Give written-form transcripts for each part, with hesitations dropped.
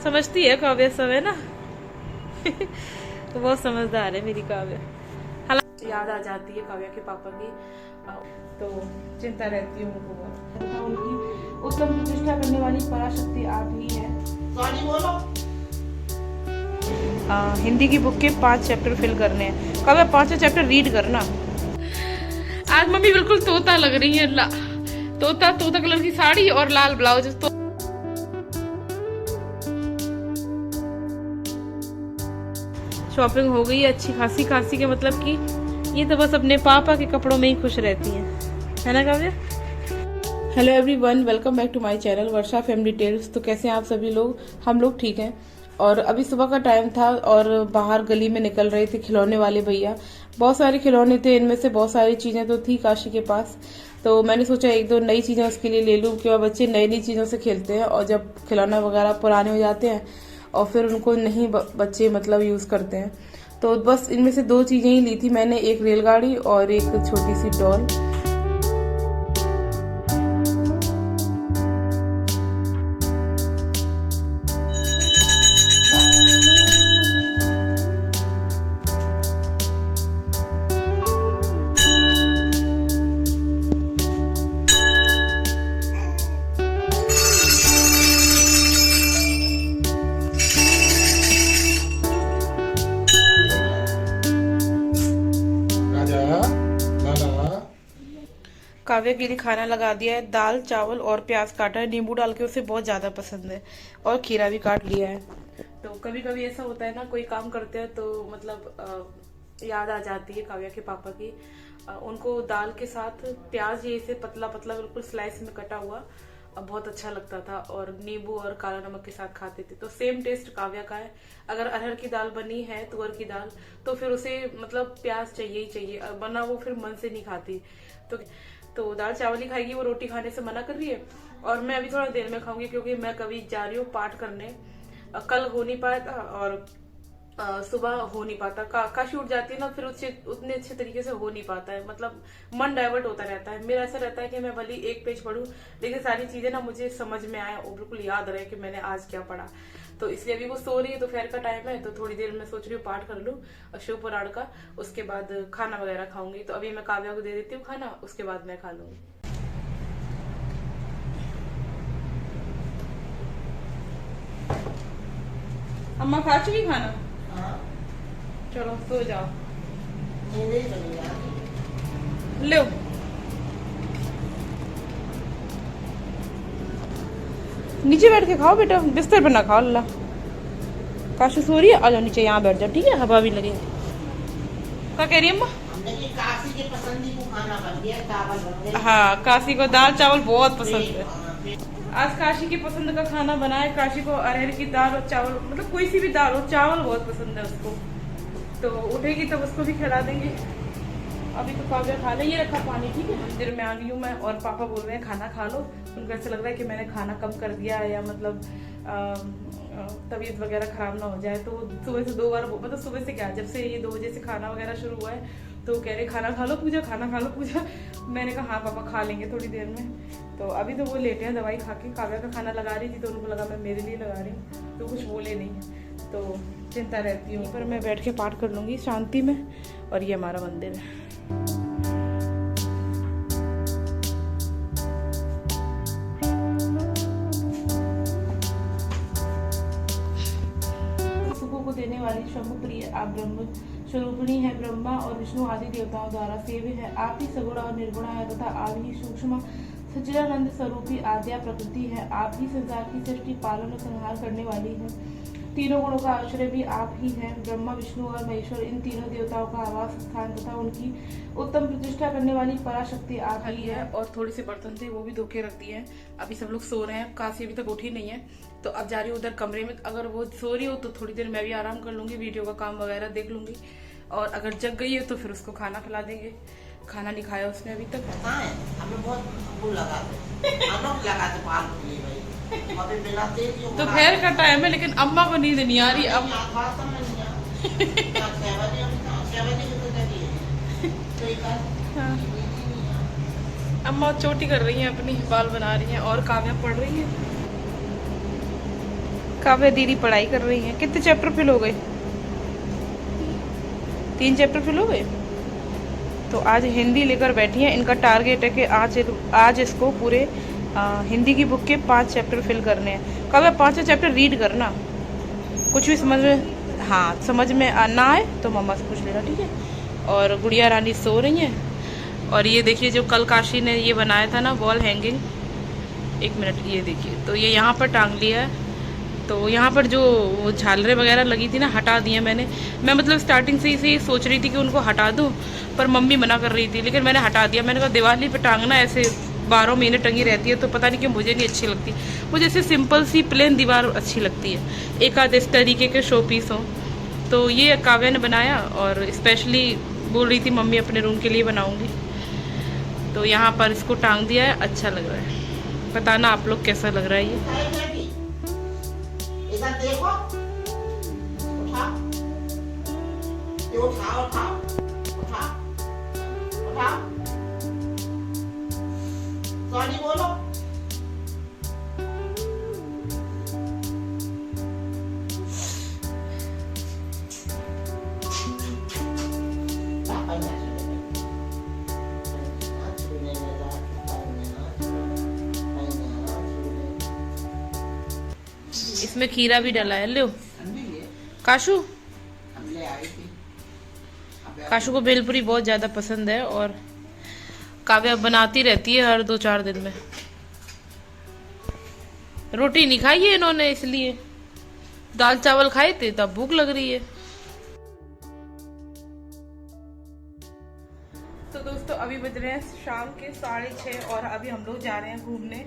समझती है काव्या सब, है ना। तो बहुत समझदार है मेरी काव्या। हालांकि याद आ जाती है काव्या के पापा की, तो चिंता रहती है उनको बहुत। उनकी उत्तम प्रतिष्ठा करने वाली पराशक्ति आप ही है। सॉरी बोलो। हिंदी की बुक के 5 चैप्टर फिल करने हैं। काव्या 5 चैप्टर रीड करना। आज मम्मी बिल्कुल तोता लग रही है। तोता कलर की साड़ी और लाल ब्लाउज। तो शॉपिंग हो गई अच्छी खासी के मतलब कि ये तो बस अपने पापा के कपड़ों में ही खुश रहती है ना Kavya. Hello everyone, welcome back to my channel Varsha family tales. तो कैसे हैं आप सभी लोग? हम लोग ठीक हैं। और अभी सुबह का टाइम था और बाहर गली में निकल रहे थे खिलौने वाले भैया। बहुत सारे खिलौने थे, इनमें से बहुत सारी चीजें तो थी काशी के पास। तो मैंने सोचा एक दो नई चीजें उसके लिए ले लूं, क्योंकि बच्चे नई चीजों से खेलते हैं और जब खिलौना वगैरह पुराने हो जाते हैं और फिर उनको नहीं बच्चे मतलब यूज करते हैं। तो बस इनमें से 2 चीजें ही ली थी मैंने, एक रेलगाड़ी और एक छोटी सी डॉल। काव्या के लिए खाना लगा दिया है, दाल चावल और प्याज काटा है, नींबू डाल के, उसे बहुत ज्यादा पसंद है। और खीरा भी काट लिया है। तो कभी कभी ऐसा होता है ना, कोई काम करते हैं तो मतलब याद आ जाती है काव्या के पापा की। उनको दाल के साथ प्याज ये से पतला पतला बिल्कुल स्लाइस में कटा हुआ बहुत अच्छा लगता था, और नींबू और काला नमक के साथ खाते थे। तो सेम टेस्ट काव्या का है। अगर अरहर की दाल बनी है, तुअर की दाल, तो फिर उसे मतलब प्याज चाहिए ही चाहिए, वरना वो फिर मन से नहीं खाती। तो दाल चावल ही खाएगी, वो रोटी खाने से मना कर रही है। और मैं अभी थोड़ा देर में खाऊंगी, क्योंकि मैं कभी जा रही हूँ पाठ करने। कल हो नहीं पाया था और सुबह हो नहीं पाता। काशी उठ जाती है ना, फिर उससे उतने अच्छे तरीके से हो नहीं पाता है, मतलब मन डाइवर्ट होता रहता है। मेरा ऐसा रहता है कि मैं भले एक पेज पढूं, लेकिन सारी चीजें ना मुझे समझ में आए और बिल्कुल याद रहे कि मैंने आज क्या पढ़ा। तो इसलिए अभी वो सो रही है, दोपहर का टाइम है, तो थोड़ी देर में सोच रही हूँ पाठ कर लूँ शिव पुराण का, उसके बाद खाना वगैरह खाऊंगी। तो अभी मैं काव्या को दे देती हूँ खाना, उसके बाद मैं खा लूंगी। अम्मा खा चुकी खाना? चलो सो जाओ। लो नीचे बैठ के खाओ बेटा, बिस्तर पर ना खाओ। अल्लाह, काशी सो रही है, आ जाओ नीचे, यहाँ बैठ जाओ, ठीक है? हवा भी लगे। क्या कह रही है अम्मा? काशी के पसंदीदा खाना बन गया, चावल बन गए। हाँ, काशी को दाल चावल बहुत पसंद है। आज काशी की पसंद का खाना बना है। काशी को अरहर की दाल और चावल, मतलब कोई सी भी दाल हो, चावल बहुत पसंद है उसको। तो उठेगी तब उसको भी खिला देंगे। अभी तो काव्या खा ले। ये रखा पानी, ठीक है? मंदिर में आ गई हूँ मैं, और पापा बोल रहे हैं खाना खा लो। उनको ऐसा लग रहा है कि मैंने खाना कम कर दिया है, या मतलब तबीयत वगैरह खराब ना हो जाए। तो सुबह से 2 बार, मतलब सुबह से क्या, जब से ये 2 बजे से खाना वगैरह शुरू हुआ है, तो कह रहे खाना खा लो पूजा, खाना खा लो पूजा। मैंने कहा हाँ पापा खा लेंगे थोड़ी देर में। तो अभी तो वो लेटे हैं दवाई खा के। काव्या का खाना लगा रही थी तो उनको लगा मैं मेरे लिए लगा रही हूँ, तो कुछ बोले नहीं। तो चिंता रहती हूँ, पर मैं बैठ के पाठ कर लूँगी शांति में। और ये हमारा मंदिर है। सुखों को देने वाली शंभु प्रिय आप ब्रह्म स्वरूपिणी है। ब्रह्मा और विष्णु आदि देवताओं द्वारा सेव्य है। आप ही सगुणा और निर्गुणा है, तथा आप ही सूक्ष्म सच्चिदानंद स्वरूपी आद्या प्रकृति है। आप ही संसार की सृष्टि, पालन और संहार करने वाली है। तीनों गुणों का आश्रय भी आप ही हैं। ब्रह्मा, विष्णु और महेश्वर, इन तीनों देवताओं का आवास स्थान तथा उनकी उत्तम प्रतिष्ठा करने वाली पराशक्ति आप ही है। और थोड़ी सी बर्तन थे, वो भी धो के रख दिए हैं। अभी सब लोग सो रहे हैं, काशी अभी तक उठी नहीं है, तो अब जा रही हूँ उधर कमरे में। अगर वो सो रही हो तो थोड़ी देर मैं भी आराम कर लूंगी, वीडियो का काम वगैरह देख लूंगी। और अगर जग गई है तो फिर उसको खाना खिला देंगे। खाना नहीं खाया उसने अभी तक। हमें बहुत भूख लगा दोपहर का टाइम है, लेकिन अम्मा को नींद नहीं आ रही। अब अम्मा चोटी कर रही हैं अपनी, बाल बना रही हैं, और काव्या पढ़ रही है। काव्या दीदी पढ़ाई कर रही हैं। कितने चैप्टर फिल हो गए? 3 चैप्टर फिल हो गए। तो आज हिंदी लेकर बैठी हैं। इनका टारगेट है कि आज इसको पूरे हिंदी की बुक के 5 चैप्टर फिल करने हैं। काव्या 5 चैप्टर रीड करना, कुछ भी समझ में, हाँ समझ में ना आए तो मम्मा से पूछ लेना, ठीक है। और गुड़िया रानी सो रही हैं। और ये देखिए जो कल काशी ने ये बनाया था ना वॉल हैंगिंग, 1 मिनट, ये देखिए, तो ये यहाँ पर टांग लिया है। तो यहाँ पर जो वो झालरें वगैरह लगी थी ना, हटा दी है मैंने। मैं मतलब स्टार्टिंग से ही सोच रही थी कि उनको हटा दूँ, पर मम्मी मना कर रही थी, लेकिन मैंने हटा दिया। मैंने कहा दिवाली पे टांगना ऐसे 12 महीने टंगी रहती है तो पता नहीं क्यों मुझे नहीं अच्छी लगती। मुझे ऐसे सिंपल सी प्लेन दीवार अच्छी लगती है, एक आध इस तरीके के शो पीस हों। तो ये काव्या ने बनाया और स्पेशली बोल रही थी मम्मी अपने रूम के लिए बनाऊंगी, तो यहाँ पर इसको टांग दिया है। अच्छा लग रहा है, बताना आप लोग कैसा लग रहा है ये। इधर देखो, उठा, ये उठा उठा उठा उठा, सॉरी बोलो। इसमें खीरा भी डाला है। लो काशू, काशू को भेलपुरी बहुत ज़्यादा पसंद है और काव्या बनाती रहती है हर 2-4 दिन में। रोटी नहीं खाई है इन्होंने, इसलिए दाल चावल खाए थे तब भूख लग रही है। तो दोस्तों अभी बज रहे हैं शाम के 6:30 और अभी हम लोग जा रहे हैं घूमने।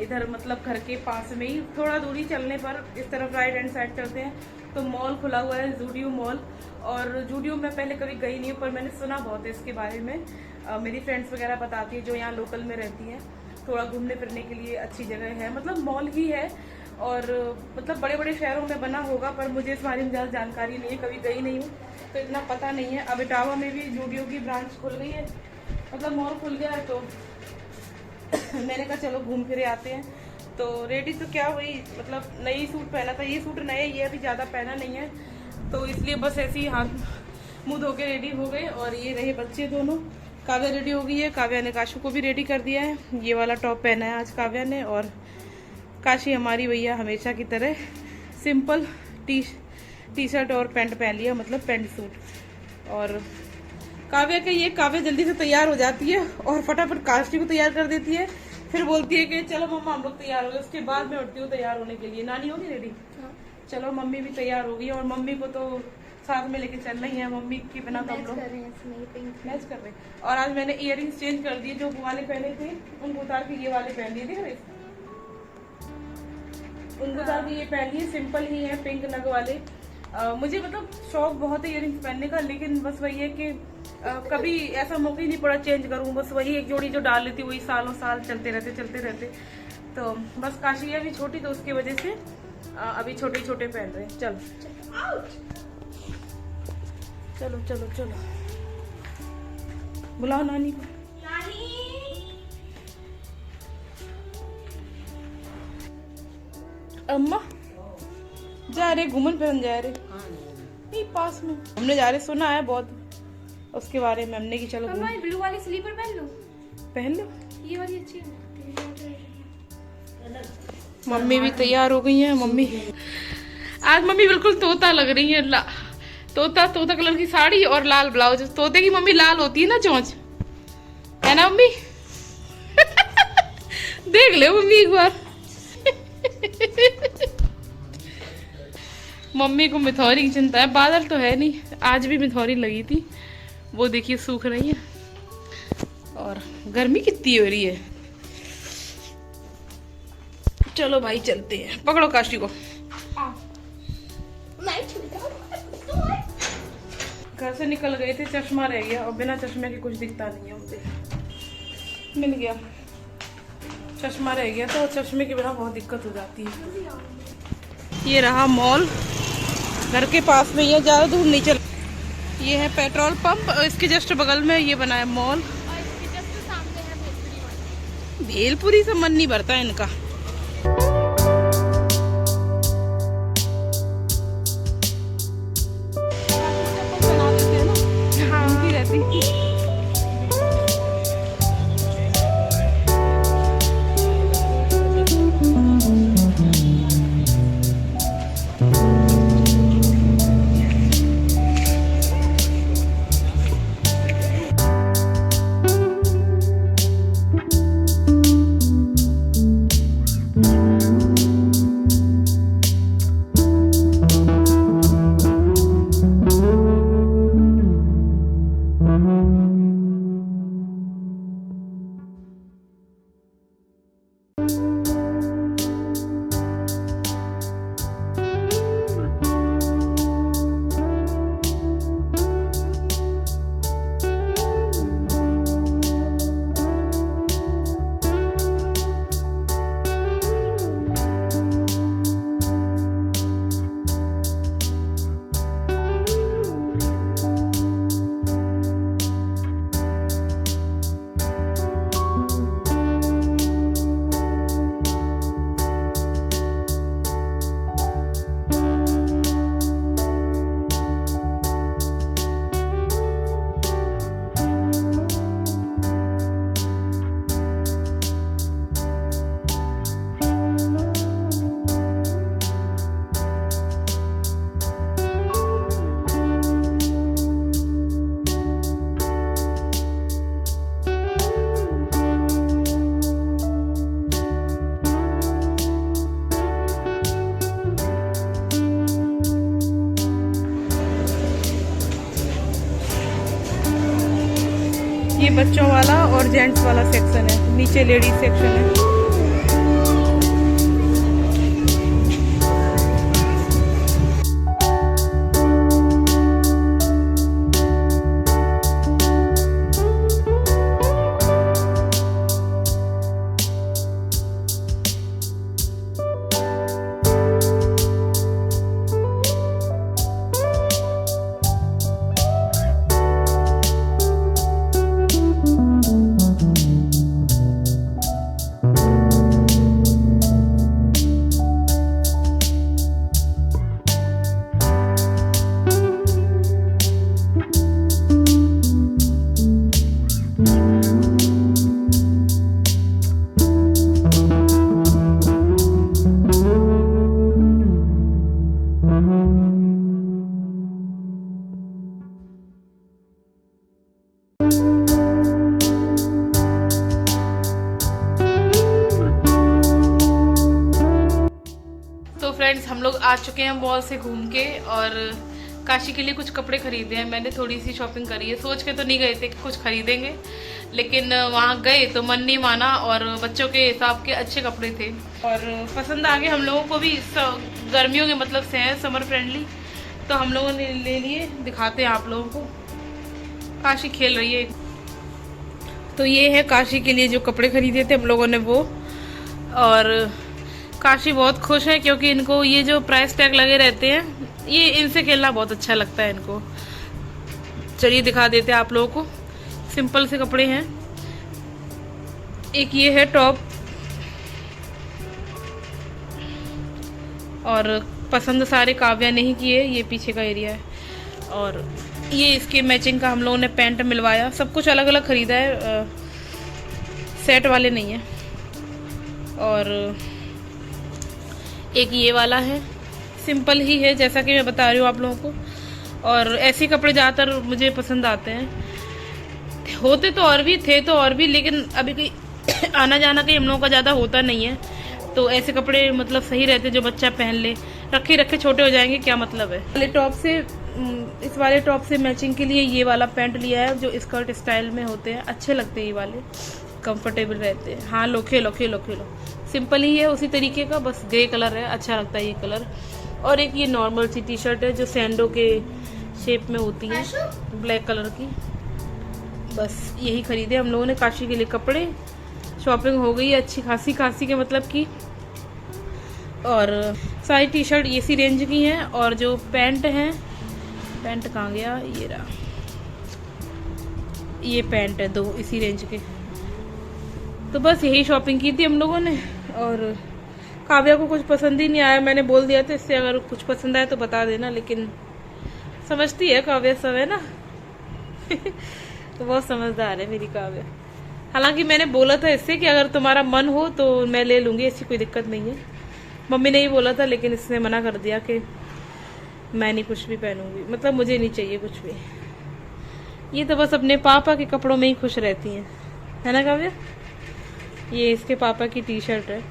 इधर मतलब घर के पास में ही थोड़ा दूरी चलने पर इस तरफ राइट हैंड साइड चलते हैं तो मॉल खुला हुआ है, जूडियो मॉल। और जूडियो में पहले कभी गई नहीं हूँ, पर मैंने सुना बहुत है इसके बारे में। मेरी फ्रेंड्स वगैरह बताती है जो यहाँ लोकल में रहती हैं। थोड़ा घूमने फिरने के लिए अच्छी जगह है, मतलब मॉल ही है और मतलब बड़े बड़े शहरों में बना होगा, पर मुझे इस बारे में ज़्यादा जानकारी नहीं है, कभी गई नहीं हूँ तो इतना पता नहीं है। अब इटावा में भी जूडियो की ब्रांच खुल गई है, मतलब मॉल खुल गया है, तो मैंने कहा चलो घूम फिरे आते हैं। तो रेडी तो क्या हुई, मतलब नई सूट पहना था, ये सूट नया, ये अभी ज़्यादा पहना नहीं है, तो इसलिए बस ऐसे ही हाथ मुँह धो के रेडी हो गए। और ये रहे बच्चे दोनों, काव्या रेडी हो गई है, काव्या ने काशू को भी रेडी कर दिया है। ये वाला टॉप पहना है आज काव्या ने, और काशी हमारी भैया हमेशा की तरह सिंपल टी शर्ट और पैंट पहन लिया, मतलब पैंट सूट। और काव्या के ये काव्या जल्दी से तैयार हो जाती है और फटाफट काशी को तैयार कर देती है, फिर बोलती है कि चलो मम्मा हम लोग तैयार हो गए। उसके बाद मैं उठती हूँ तैयार होने के लिए। नानी होगी रेडी? चलो मम्मी भी तैयार हो गई, और मम्मी को तो साथ में लेके चलना ही है, मम्मी के बिना तो हम लोग मैच कर रहे हैं। और आज मैंने इयररिंग्स चेंज कर दिए, जो वाले पहने थे उनको उतार के ये वाले पहन लिए, देख रहे, उनको उतार के ये पहन लिए, सिंपल ही है, पिंक नग वाले। मुझे मतलब शौक बहुत है इयररिंग्स पहनने का, लेकिन बस वही है कि कभी ऐसा मौका ही नहीं पड़ा चेंज करूं। बस वही एक जोड़ी जो डाल लेती वही सालों साल चलते रहते। तो बस काशिया भी छोटी, तो उसकी वजह से अभी छोटे छोटे पहन रहे हैं। चलो चलो चलो, बुलाओ नानी को। अम्मा जा रहे घूमन फिरन, जा रहे नहीं पास में हमने जा रहे, सुना है बहुत उसके बारे में हमने की। चलो ब्लू वाली स्लीपर पहन लो, ये वाली अच्छी है। मम्मी भी तैयार हो गई है। मम्मी आज मम्मी बिल्कुल तोता लग रही है, तोता कलर की साड़ी और लाल ब्लाउज। तोते की मम्मी लाल होती है ना चोंच, है ना मम्मी? देख ले मम्मी एक बार। मम्मी को मिथौरी की चिंता है, बादल तो है नहीं, आज भी मिथौरी लगी थी, वो देखिए सूख रही है। और गर्मी कितनी हो रही है। चलो भाई चलते हैं, पकड़ो काशी को। घर से निकल गए थे, चश्मा रह गया और बिना चश्मे के कुछ दिखता नहीं है मुझे। मिल गया, चश्मा रह गया, तो चश्मे के बिना बहुत दिक्कत हो जाती है। ये रहा मॉल, घर के पास में, ये ज़्यादा दूर नहीं चल। ये है पेट्रोल पंप, इसके जस्ट बगल में ये बना है मॉल, और इसके जस्ट सामने है भेलपुरी। भेलपुरी से मन नहीं भरता इनका। ये बच्चों वाला और जेंट्स वाला सेक्शन है, नीचे लेडीज सेक्शन है। तो फ्रेंड्स हम लोग आ चुके हैं मॉल से घूम के और काशी के लिए कुछ कपड़े खरीदे हैं। मैंने थोड़ी सी शॉपिंग करी है, सोच के तो नहीं गए थे कि कुछ खरीदेंगे, लेकिन वहाँ गए तो मन नहीं माना और बच्चों के हिसाब के अच्छे कपड़े थे और पसंद आ गए हम लोगों को भी। गर्मियों के मतलब से हैं, समर फ्रेंडली, तो हम लोगों ने ले लिए। दिखाते हैं आप लोगों को। काशी खेल रही है। तो ये है काशी के लिए जो कपड़े खरीदे थे हम लोगों ने वो, और काशी बहुत खुश है क्योंकि इनको ये जो प्राइस टैग लगे रहते हैं, ये इनसे खेलना बहुत अच्छा लगता है इनको। चलिए दिखा देते हैं आप लोगों को। सिंपल से कपड़े हैं। एक ये है टॉप, और पसंद सारे काव्या नहीं किए, ये पीछे का एरिया है। और ये इसके मैचिंग का हम लोगों ने पैंट मिलवाया। सब कुछ अलग अलग खरीदा है, सेट वाले नहीं है। और एक ये वाला है, सिंपल ही है जैसा कि मैं बता रही हूँ आप लोगों को। और ऐसे कपड़े ज़्यादातर मुझे पसंद आते हैं। होते तो और भी थे, तो और भी, लेकिन अभी कहीं आना जाना कहीं हम लोगों का ज़्यादा होता नहीं है, तो ऐसे कपड़े मतलब सही रहते जो बच्चा पहन ले। रखे रखे छोटे हो जाएंगे, क्या मतलब है। इस वाले टॉप से मैचिंग के लिए ये वाला पैंट लिया है जो स्कर्ट स्टाइल में होते हैं। अच्छे लगते हैं ये वाले, कंफर्टेबल रहते हैं। हाँ लो खेलो खेलो खेलो। सिंपल ही है उसी तरीके का, बस ग्रे कलर है, अच्छा लगता है ये कलर। और एक ये नॉर्मल सी टी शर्ट है जो सैंडो के शेप में होती है, ब्लैक कलर की। बस यही खरीदे हम लोगों ने काशी के लिए कपड़े। शॉपिंग हो गई अच्छी खासी के मतलब की। और सारी टी शर्ट इसी रेंज की हैं, और जो पैंट हैं, पैंट कहाँ गया, ये रहा, ये पैंट है 2 इसी रेंज के। तो बस यही शॉपिंग की थी हम लोगों ने। और काव्या को कुछ पसंद ही नहीं आया, मैंने बोल दिया था इससे अगर कुछ पसंद आया तो बता देना, लेकिन समझती है काव्या सब, है ना। तो बहुत समझदार है मेरी काव्या। हालांकि मैंने बोला था इससे कि अगर तुम्हारा मन हो तो मैं ले लूँगी, ऐसी कोई दिक्कत नहीं है। मम्मी ने ही बोला था, लेकिन इसने मना कर दिया कि मैं नहीं कुछ भी पहनूंगी, मतलब मुझे नहीं चाहिए कुछ भी। ये तो बस अपने पापा के कपड़ों में ही खुश रहती हैं, है ना काव्या। ये इसके पापा की टी शर्ट है।